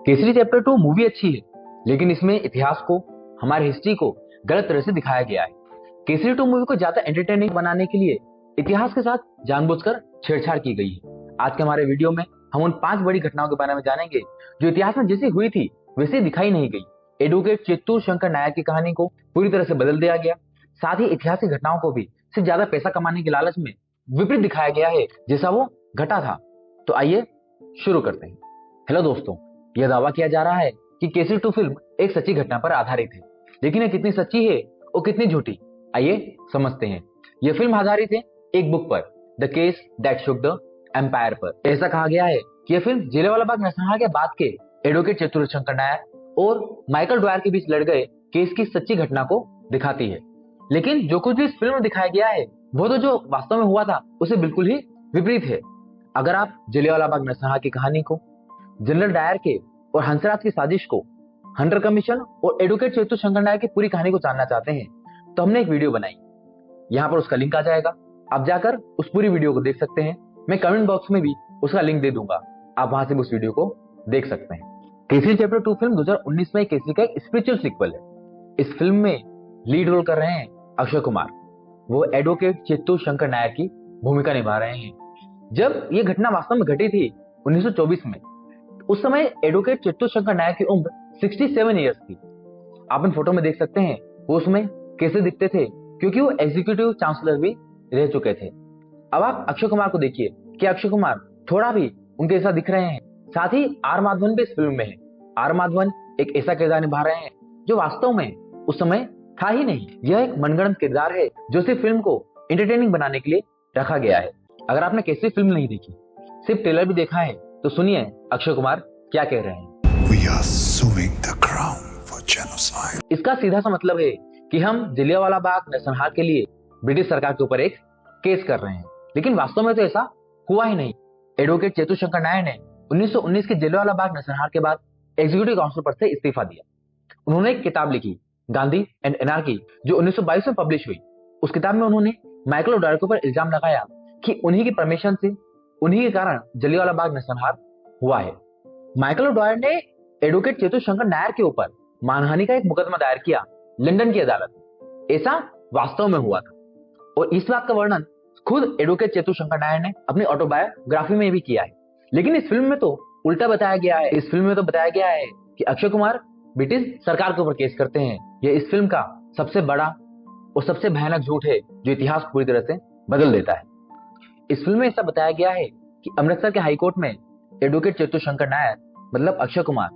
Kesari chapter 2 movie अच्छी है, लेकिन इसमें इतिहास को, हमारी हिस्ट्री को गलत तरह से दिखाया गया है। केसरी 2 मूवी को ज्यादा एंटरटेनिंग बनाने के लिए इतिहास के साथ जानबूझकर छेड़छाड़ की गई है। आज के हमारे वीडियो में हम उन 5 बड़ी घटनाओं के बारे में जानेंगे जो इतिहास में जैसी हुई थी वैसे दिखाई नहीं गई। एडवोकेट चित्तूर शंकर नायर की कहानी को पूरी तरह से बदल दिया गया। साथ ही ऐतिहासिक घटनाओं को भी सिर्फ ज्यादा पैसा कमाने के लालच में विपरीत दिखाया गया है जैसा वो घटा था। तो आइए शुरू करते हैं। हेलो दोस्तों, यह दावा किया जा रहा है कि केसरी 2 फिल्म एक सच्ची घटना पर आधारित है, लेकिन यह कितनी सच्ची है और कितनी झूठी, आइए समझते हैं। यह फिल्म आधारित है एक बुक पर, the case that shook the empire पर। ऐसा कहा गया है कि यह फिल्म जलियांवाला बाग नरसंहार के बाद के एडवोकेट चित्तूर शंकर नायर और माइकल ड्वायर के बीच लड़ गए केस की सच्ची घटना को दिखाती है। लेकिन जो कुछ भी इस फिल्म में दिखाया गया है वो तो जो वास्तव में हुआ था उसे बिल्कुल ही विपरीत है। अगर आप जलियांवाला बाग नरसंहार की कहानी को, जनरल डायर के और हंसराज की साजिश को, हंटर कमीशन और एडवोकेट चित्तूर शंकर नायर की पूरी कहानी को जानना चाहते हैं तो हमने एक वीडियो बनाई, यहाँ पर उसका लिंक आ जाएगा। आप जाकर उस पूरी वीडियो को देख सकते हैं। मैं कमेंट बॉक्स में भी उसका लिंक दे दूंगा, आप वहां से उस वीडियो को देख सकते हैं। केसरी चैप्टर 2 फिल्म 2019 में केसरी का एक स्पिरिचुअल सीक्वल है। इस फिल्म में लीड रोल कर रहे हैं अक्षय कुमार। वो एडवोकेट चित्तूर शंकर नायर की भूमिका निभा रहे हैं। जब ये घटना वास्तव में घटी थी 1924 में, उस समय एडवोकेट चित्तूर शंकर नायर की उम्र 67 ईयर्स थी। आप इन फोटो में देख सकते हैं वो उसमें कैसे दिखते थे, क्योंकि वो एग्जीक्यूटिव चांसलर भी रह चुके थे। अब आप अक्षय कुमार को देखिए कि अक्षय कुमार थोड़ा भी उनके जैसा दिख रहे हैं। साथ ही आर माधवन भी इस फिल्म में है। आर माधवन एक ऐसा किरदार निभा रहे हैं जो वास्तव में उस समय था ही नहीं। यह एक मनगढ़ंत किरदार है जो सिर्फ फिल्म को एंटरटेनिंग बनाने के लिए रखा गया है। अगर आपने कैसी फिल्म नहीं देखी, सिर्फ ट्रेलर भी देखा है, तो सुनिए अक्षय कुमार क्या कह रहे हैं। We are suing the crown for genocide. इसका सीधा सा मतलब है कि हम जलियांवाला बाग नरसंहार के लिए ब्रिटिश सरकार के ऊपर एक केस कर रहे हैं, लेकिन वास्तव में तो ऐसा हुआ ही नहीं। एडवोकेट चित्तूर शंकर नायर ने 1919 के जलियांवाला बाग नरसंहार के बाद एग्जीक्यूटिव काउंसिल पर से इस्तीफा दिया। उन्होंने एक किताब लिखी, गांधी एंड एनार्की, जो 1922 में पब्लिश हुई। उस किताब में उन्होंने माइकल डॉयर के ऊपर इल्जाम लगाया कि उन्हीं की परमिशन से, उन्हीं के कारण जलियांवाला बाग नरसंहार हुआ है। माइकल डॉयर ने एडवोकेट चित्तूर शंकर नायर के ऊपर मानहानि का एक मुकदमा दायर किया लंदन की अदालत में। ऐसा वास्तव में हुआ था और इस बात का वर्णन खुद एडवोकेट चित्तूर शंकर नायर ने अपनी ऑटोबायोग्राफी में भी किया है। लेकिन इस फिल्म में तो उल्टा बताया गया है। इस फिल्म में तो बताया गया है कि अक्षय कुमार ब्रिटिश सरकार के ऊपर केस करते हैं। यह इस फिल्म का सबसे बड़ा और सबसे भयानक झूठ है जो इतिहास को पूरी तरह से बदल देता है। इस फिल्म में ऐसा बताया गया है कि अमृतसर के हाईकोर्ट में एडवोकेट चित्तूर शंकर नायर मतलब अक्षय कुमार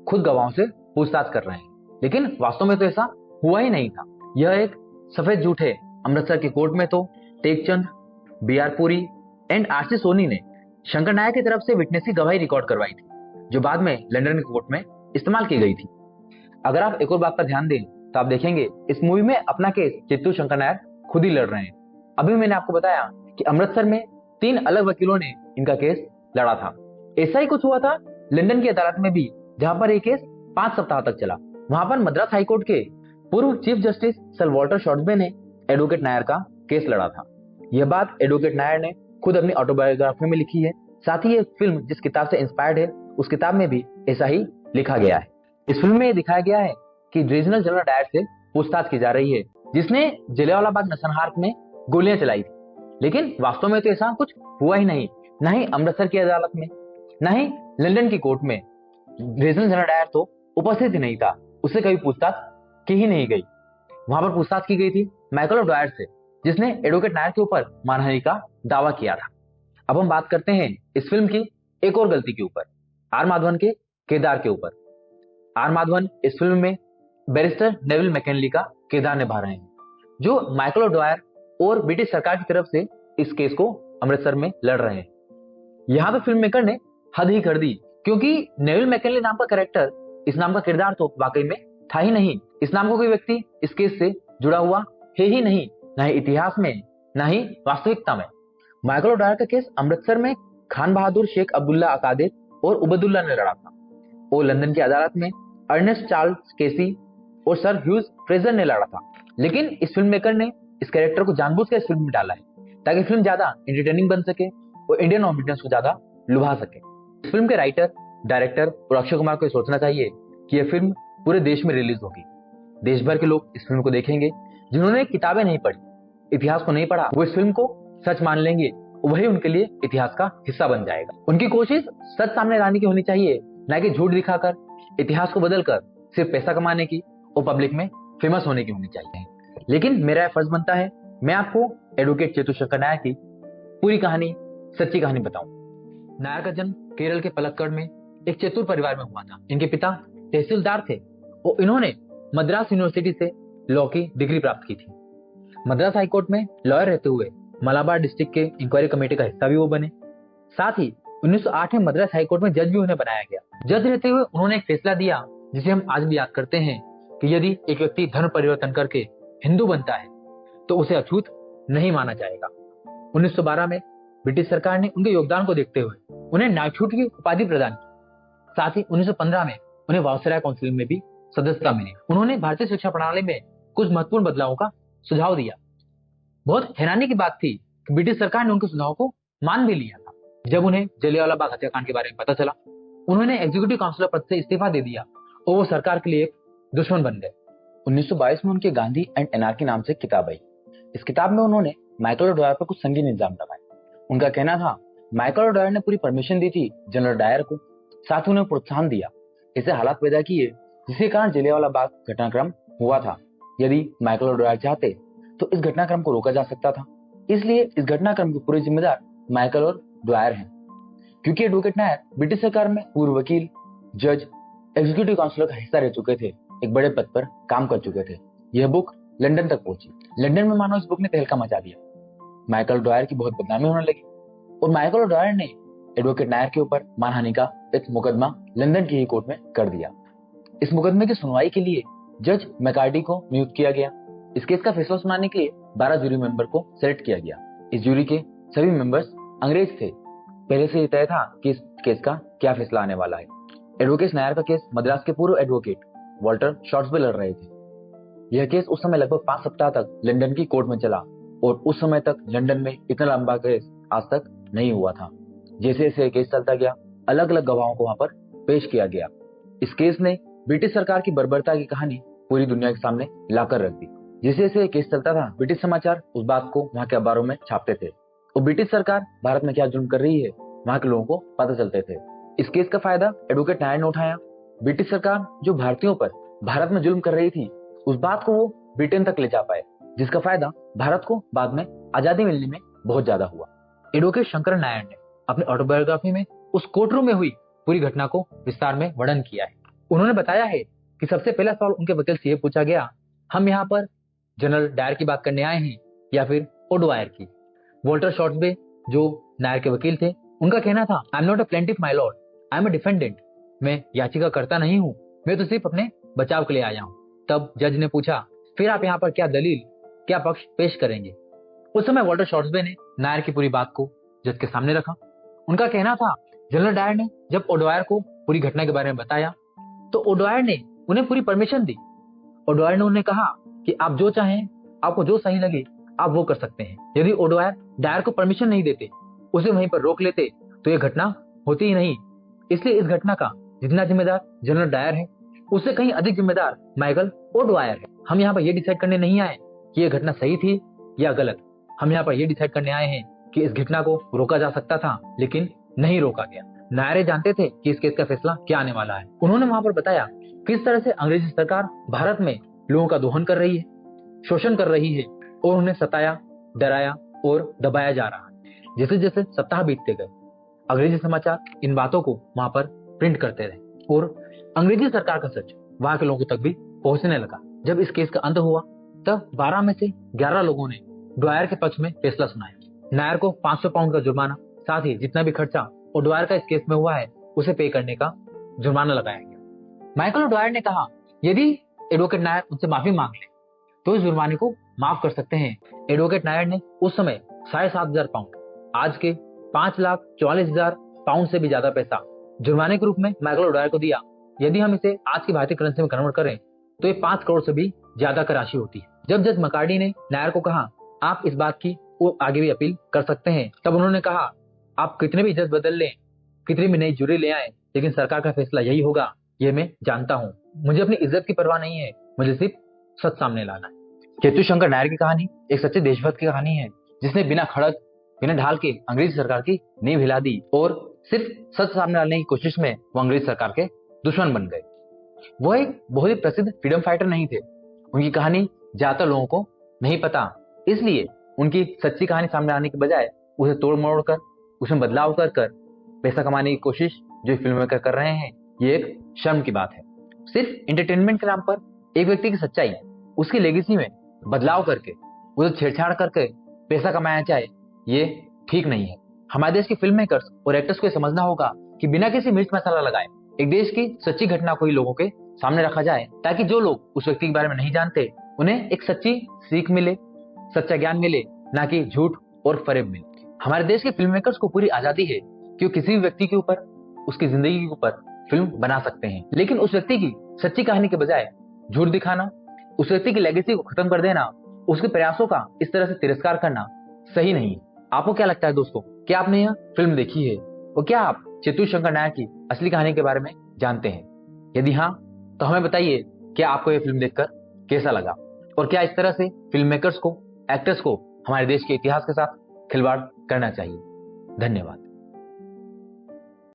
खुद गवाहों से पूछताछ कर रहे हैं, लेकिन वास्तव में तो ऐसा हुआ ही नहीं था। यह एक सफेद झूठ है। अमृतसर के कोर्ट में तो Tekchand, B R. Puri and R C. Soni ने शंकर नायर की तरफ से विटनेस की गवाही रिकॉर्ड करवाई थी, जो बाद में लंदन के कोर्ट में इस्तेमाल की गई थी। अगर आप एक और बात पर ध्यान दें तो आप देखेंगे इस मूवी में अपना केस चित्तूर शंकर नायर खुद ही लड़ रहे हैं। अभी मैंने आपको बताया कि अमृतसर में 3 अलग वकीलों ने इनका केस लड़ा था। ऐसा ही कुछ हुआ था लंदन की अदालत में भी, जहां पर यह केस 5 सप्ताह तक चला। वहां पर मद्रास हाईकोर्ट के पूर्व चीफ जस्टिस सर वॉल्टर शॉर्ट्सबे ने एडवोकेट नायर का केस लड़ा था। यह बात एडवोकेट नायर ने खुद अपनी ऑटोबायोग्राफी में लिखी है। साथ ही ये फिल्म जिस किताब से इंस्पायर्ड है उस किताब में भी ऐसा ही लिखा गया है। इस फिल्म में यह दिखाया गया है कि रीजनल जनरल डायर से पूछताछ की जा रही है, जिसने जलियांवाला बाग नरसंहार में गोलियां चलाई थी। लेकिन वास्तव में तो ऐसा कुछ हुआ ही नहीं, ना ही अमृतसर की अदालत में, ना ही लंदन की कोर्ट में रीजनल जनरल डायर तो उपस्थित ही नहीं था। उससे कभी पूछताछ की ही नहीं गई। वहां पर पूछताछ की गई थी माइकल डॉयर से, जिसने एडवोकेट नायर के ऊपर मानहानि का दावा किया था। अब हम बात करते हैं इस फिल्म की एक और गलती के ऊपर, आर माधवन के किरदार के ऊपर। आर माधवन इस फिल्म में बैरिस्टर नेविल मैकिनली का किरदार निभा रहे हैं, जो माइकल डॉयर और ब्रिटिश सरकार की तरफ से इस केस को अमृतसर में लड़ रहे हैं। यहाँ तो फिल्म मेकर ने हद ही कर दी, क्योंकि नेविल मैकिनली नाम का कैरेक्टर, इस नाम का किरदार तो वाकई में था ही नहीं। इस नाम का कोई व्यक्ति इस केस से जुड़ा हुआ है ही नहीं, ना ही इतिहास में, ना ही वास्तविकता में। माइकल डॉयर का केस अमृतसर में खान बहादुर शेख अब्दुल्ला अकादिर और उबैदुल्ला ने लड़ा था, और लंदन की अदालत में अर्नेस्ट चार्ल्स केसी और सर ह्यूज फ्रेजर ने लड़ा था। लेकिन इस फिल्म मेकर ने इस कैरेक्टर को जानबूझकर इस फिल्म में डाला है ताकि फिल्म ज्यादा एंटरटेनिंग बन सके और इंडियन ऑडियंस को ज्यादा लुभा सके। इस फिल्म के राइटर डायरेक्टर और अक्षय कुमार को सोचना चाहिए कि यह फिल्म पूरे देश में रिलीज होगी। देश भर के लोग इस फिल्म को देखेंगे। जिन्होंने किताबें नहीं पढ़ी, इतिहास को नहीं पढ़ा, वो इस फिल्म को सच मान लेंगे। वही उनके लिए इतिहास का हिस्सा बन जाएगा। उनकी कोशिश सच सामने लाने की होनी चाहिए, न कि झूठ दिखाकर, इतिहास को बदलकर सिर्फ पैसा कमाने की और पब्लिक में फेमस होने की होनी चाहिए। लेकिन मेरा फर्ज बनता है मैं आपको एडवोकेट चेतुशंकर नायर की पूरी कहानी, सच्ची कहानी बताऊं। नायर का जन्म केरल के पलक्कड़ में एक चतुर परिवार में हुआ था। इनके पिता तहसीलदार थे और इन्होंने मद्रास यूनिवर्सिटी से लॉ की डिग्री प्राप्त की थी। मद्रास हाईकोर्ट में लॉयर रहते हुए मलाबार डिस्ट्रिक्ट के इंक्वायरी कमेटी का हिस्सा भी वो बने। साथ ही 1908 में मद्रास हाईकोर्ट में जज भी उन्हें बनाया गया। जज रहते हुए उन्होंने एक फैसला दिया जिसे हम आज भी याद करते हैं कि यदि एक व्यक्ति धर्म परिवर्तन करके हिंदू बनता है तो उसे अछूत नहीं माना जाएगा। 1912 में ब्रिटिश सरकार ने उनके योगदान को देखते हुए उन्हें नाइटहुड की उपाधि प्रदान की। साथ ही 1915 में उन्हें वायसराय काउंसिल में भी सदस्यता मिली। उन्होंने भारतीय शिक्षा प्रणाली में कुछ महत्वपूर्ण बदलावों का सुझाव दिया। बहुत हैरानी की बात थी कि ब्रिटिश सरकार ने उनके सुझाव को मान भी लिया था। जब उन्हें जलियांवाला बाग हत्याकांड के बारे में पता चला, उन्होंने एग्जीक्यूटिव काउंसिलर पद से इस्तीफा दे दिया और वो सरकार के लिए एक दुश्मन बन गए। 1922 में उनके गांधी एंड एनार्की नाम से एक किताब आई। इस किताब में उन्होंने माइकल डॉयर पर कुछ संगीन इल्जाम लगाए। उनका कहना था माइकल डॉयर ने पूरी परमिशन दी थी जनरल डायर को, साथ ही उन्हें प्रोत्साहन दिया, ऐसे हालात पैदा किए जिसके कारण जलियांवाला बाग घटनाक्रम हुआ था। यदि माइकल डॉयर चाहते तो इस घटनाक्रम को रोका जा सकता था। इसलिए इस घटनाक्रम के पूरे जिम्मेदार माइकल और डॉयर हैं। क्योंकि एडवोकेट नायर ब्रिटिश सरकार में पूर्व वकील, जज, एग्जीक्यूटिव काउंसिलर का हिस्सा रह चुके थे, एक बड़े पद पर काम कर चुके थे। यह बुक लंदन तक पहुंची। लंदन में मानो इस बुक ने तहलका मचा दिया। माइकल डॉयर की बहुत बदनामी होने लगी और माइकल डॉयर ने एडवोकेट नायर के ऊपर मानहानि का एक मुकदमा लंदन की ही कोर्ट में कर दिया। इस मुकदमे की सुनवाई के लिए जज मैकार्डी को नियुक्त किया गया। इस केस का फैसला सुनाने के लिए 12 जूरी मेंबर को सेलेक्ट किया गया। इस जूरी के सभी मेंबर्स अंग्रेज थे। पहले से तय था कि इस केस का क्या फैसला आने वाला है। एडवोकेट नायर का केस मद्रास के पूर्व एडवोकेट वॉल्टर शॉर्ट्सबे लड़ रहे थे। यह केस उस समय लगभग 5 सप्ताह तक लंदन की कोर्ट में चला और उस समय तक लंदन में इतना लंबा केस आज तक नहीं हुआ था। जैसे जैसे केस चलता गया, अलग अलग गवाहों को वहां पर पेश किया गया। इस केस ने ब्रिटिश सरकार की बर्बरता की कहानी पूरी दुनिया के सामने लाकर रख दी। जैसे जैसे केस चलता था, ब्रिटिश समाचार उस बात को वहां के अखबारों में छापते थे और ब्रिटिश सरकार भारत में क्या जुल्म कर रही है वहां के लोगों को पता चलते थे। इस केस का फायदा एडवोकेट नायर ने उठाया। ब्रिटिश सरकार जो भारतीयों पर भारत में जुल्म कर रही थी, उस बात को वो ब्रिटेन तक ले जा पाए, जिसका फायदा भारत को बाद में आजादी मिलने में बहुत ज्यादा हुआ। एडवोकेट शंकर नायर ने अपनी ऑटोबायोग्राफी में उस कोर्टरूम में हुई पूरी घटना को विस्तार में वर्णन किया है। उन्होंने बताया है कि सबसे पहला सवाल उनके वकील से यह पूछा गया, हम यहाँ पर जनरल डायर की बात करने आए हैं या फिर ओडवायर की। वॉल्टर शॉर्ट्सबे जो नायर के वकील थे, उनका कहना था, I am not a plaintiff my Lord, I am a defendant. मैं याचिका करता नहीं हूँ, मैं तो सिर्फ अपने बचाव के लिए आया हूँ। तब जज ने पूछा, फिर आप यहाँ पर क्या दलील, क्या पक्ष पेश करेंगे? उस समय वॉल्टर शॉर्ट्सबे ने नायर की पूरी बात को जज के सामने रखा। उनका कहना था, जनरल डायर ने जब ओडवायर को पूरी घटना के बारे में बताया तो ओडवायर ने उन्हें पूरी परमिशन दी। ओडवायर ने उन्हें कहा कि आप जो चाहें, आपको जो सही लगे आप वो कर सकते हैं। यदि ओडवायर डायर को परमिशन नहीं देते, उसे वहीं पर रोक लेते, तो यह घटना होती ही नहीं। इसलिए इस घटना का जितना जिम्मेदार जनरल डायर है, उससे कहीं अधिक जिम्मेदार माइकल ओडवायर है। हम यहाँ पर यह डिसाइड करने नहीं आए कि यह घटना सही थी या गलत। हम यहाँ पर यह डिसाइड करने आए हैं कि इस घटना को रोका जा सकता था, लेकिन नहीं रोका गया। नायर जानते थे कि इस केस का फैसला क्या आने वाला है। उन्होंने वहां पर बताया किस तरह से अंग्रेजी सरकार भारत में लोगों का दोहन कर रही है, शोषण कर रही है और उन्हें सताया, डराया और दबाया जा रहा है। जैसे जैसे सप्ताह बीतते गए, अंग्रेजी समाचार इन बातों को वहां पर प्रिंट करते रहे और अंग्रेजी सरकार का सच वहां के लोगों तक भी पहुंचने लगा। जब इस केस का अंत हुआ तब 12 में से 11 लोगों ने डॉयर के पक्ष में फैसला सुनाया। नायर को 500 पाउंड का जुर्माना, साथ ही जितना भी खर्चा ओडवायर का इस केस में हुआ है उसे पे करने का जुर्माना लगाया गया। माइकल ओडवायर ने कहा, यदि एडवोकेट नायर उनसे माफी मांग ले तो इस जुर्माने को माफ कर सकते हैं। एडवोकेट नायर ने उस समय 7,500 पाउंड, आज के 5,44,000 पाउंड से भी ज्यादा पैसा जुर्माने के रूप में माइकल ओडवायर को दिया। यदि हम इसे आज की भारतीय करेंसी में कन्वर्ट करें तो ये 5 करोड़ से भी ज्यादा की राशि होती है। जब जज मकार्डी ने नायर को कहा, आप इस बात की वो आगे भी अपील कर सकते हैं, तब उन्होंने कहा, आप कितने भी जज बदल लें, कितनी भी नई जूरी ले आए, लेकिन सरकार का फैसला यही होगा, ये मैं जानता हूँ। मुझे अपनी इज्जत की परवाह नहीं है, मुझे सिर्फ सच सामने लाना है। चेतु शंकर नायर की कहानी एक सच्चे देशभक्त की कहानी है, जिसने बिना खड़क बिना ढाल के अंग्रेजी सरकार की नींव हिला दी और सिर्फ सच सामने लाने की कोशिश में वो अंग्रेज सरकार के दुश्मन बन गए। वो एक बहुत ही प्रसिद्ध फ्रीडम फाइटर नहीं थे, उनकी कहानी ज्यादातर लोगों को नहीं पता, इसलिए उनकी सच्ची कहानी सामने आने के बजाय उसे तोड़ मरोड़ कर, उसमें बदलाव कर कर पैसा कमाने की कोशिश जो फिल्म मेकर कर रहे हैं, ये एक शर्म की बात है। सिर्फ एंटरटेनमेंट के नाम पर एक व्यक्ति की सच्चाई, उसकी लेगेसी में बदलाव करके, उसे छेड़छाड़ करके पैसा कमाया जाए, ये ठीक नहीं है। हमारे देश के फिल्म मेकर्स और एक्टर्स को समझना होगा कि बिना किसी मिर्च मसाला लगाए एक देश की सच्ची घटना को ही लोगों के सामने रखा जाए, ताकि जो लोग उस व्यक्ति के बारे में नहीं जानते उन्हें एक सच्ची सीख मिले, सच्चा ज्ञान मिले, ना कि झूठ और फरेब मिले। हमारे देश के फिल्म मेकर्स को पूरी आजादी है कि वो किसी भी व्यक्ति के ऊपर, उसकी जिंदगी के ऊपर फिल्म बना सकते हैं, लेकिन उस व्यक्ति की सच्ची कहानी के बजाय झूठ दिखाना, उस व्यक्ति की लेगेसी को खत्म कर देना, उसके प्रयासों का इस तरह से तिरस्कार करना सही नहीं है। आपको क्या लगता है दोस्तों, क्या आपने यह फिल्म देखी है और क्या आप चेतु शंकर नायर की असली कहानी के बारे में जानते हैं? यदि हाँ, तो हमें बताइए क्या आपको यह फिल्म देखकर कैसा लगा, और क्या इस तरह से फिल्म मेकर्स को, एक्टर्स को हमारे देश के इतिहास के साथ खिलवाड़ करना चाहिए? धन्यवाद।